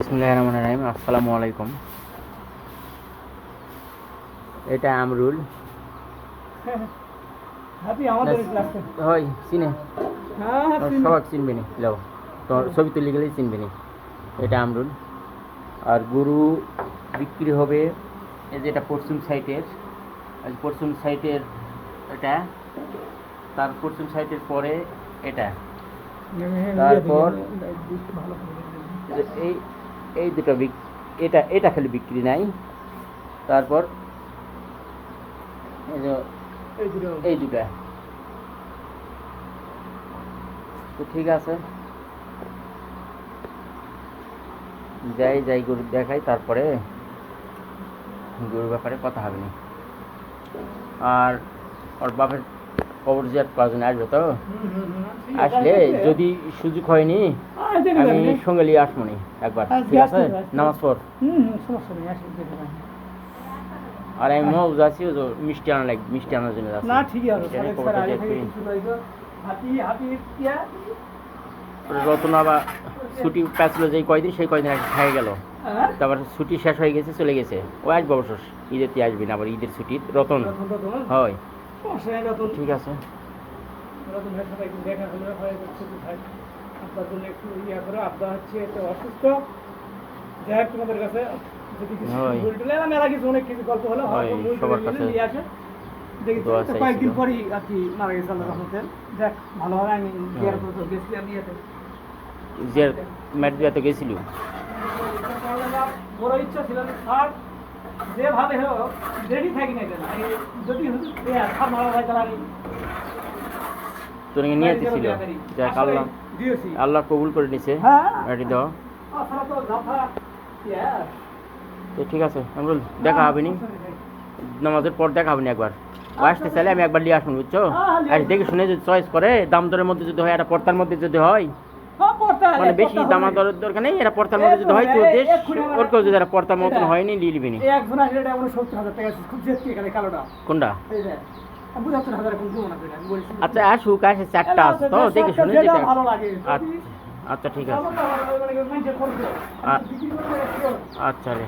বিসমিল্লাহিররহমানিররহিম। আসসালামু আলাইকুম। এটা আমরুল হয় চিনে সবাই চিনবে নি যাও তোর ছবি তুলে গেলেই চিনবে নি। এটা আমরুল আর গরু বিক্রি হবে এই যে এটা পশ্চিম সাইটের এটা, তার পশ্চিম সাইটের পরে এটা, তারপর এই এই দুটো এটা এটা খালি বিক্রি নাই। তারপর এই দুটা তো ঠিক আছে, যাই গরু দেখাই, তারপরে গরুর ব্যাপারে কথা হবে না। আর ওর বাপের খবর যে কজন আসবে, তো আসলে যদি সুযোগ হয়নি আমি সঙ্গে নিয়ে আসবো নি একবার, ঠিক আছে? নামাজ পড়। আর আমি মৌজ আছি মিষ্টি আনা লাগবে, মিষ্টি আনার জন্য রতনা বা ছুটি পেছিল যে কয়দিন, সেই কয়দিন খাই গেল, তারপর ছুটি শেষ হয়ে গেছে, চলে গেছে। ও আসবে অবশ্য ঈদের তে আসবি না, আবার ঈদের ছুটির রতন হয়। ঠিক আছে, সবার কাছে কয়েকদিন পরই আর কি মারা গেছে আল্লাহর রহমতে। যাক ভালো হয়, আমি জিয়ারত করতে গেছিলাম ইয়েতে, জিয়ারত মেটবিয়াতে গেছিল। বড় ইচ্ছা ছিল স্যার যেভাবে হোক রেডি থাকি না কেন, যদি স্যার মারা যায় তাহলে তোর নিয়ে ছিল। যাক আল্লাহ কবুল করে নিছে। রেডি দাও তো ঠিক আছে আমরুল, দেখা হবে নি নামাজের পর, দেখা হবে না। একবার আসতে চাইলে আমি একবার নিয়ে আসুন, বুঝছো? আর দেখে শুনে যদি চয়েস করে, দাম দরের মধ্যে যদি হয়, একটা পর্তার মধ্যে যদি হয়, মানে বেশি দামা দরের দরকার নেই, এটা পর্তার মধ্যে যদি হয় তো দেশ ওর কেউ যদি একটা পর্তার মতন হয়নি নিয়ে নিবি নি। কোনটা? আচ্ছা আসুক, আসে চারটা আছে তো, দেখে শুনে যেটা। আচ্ছা ঠিক আছে, আচ্ছা রে।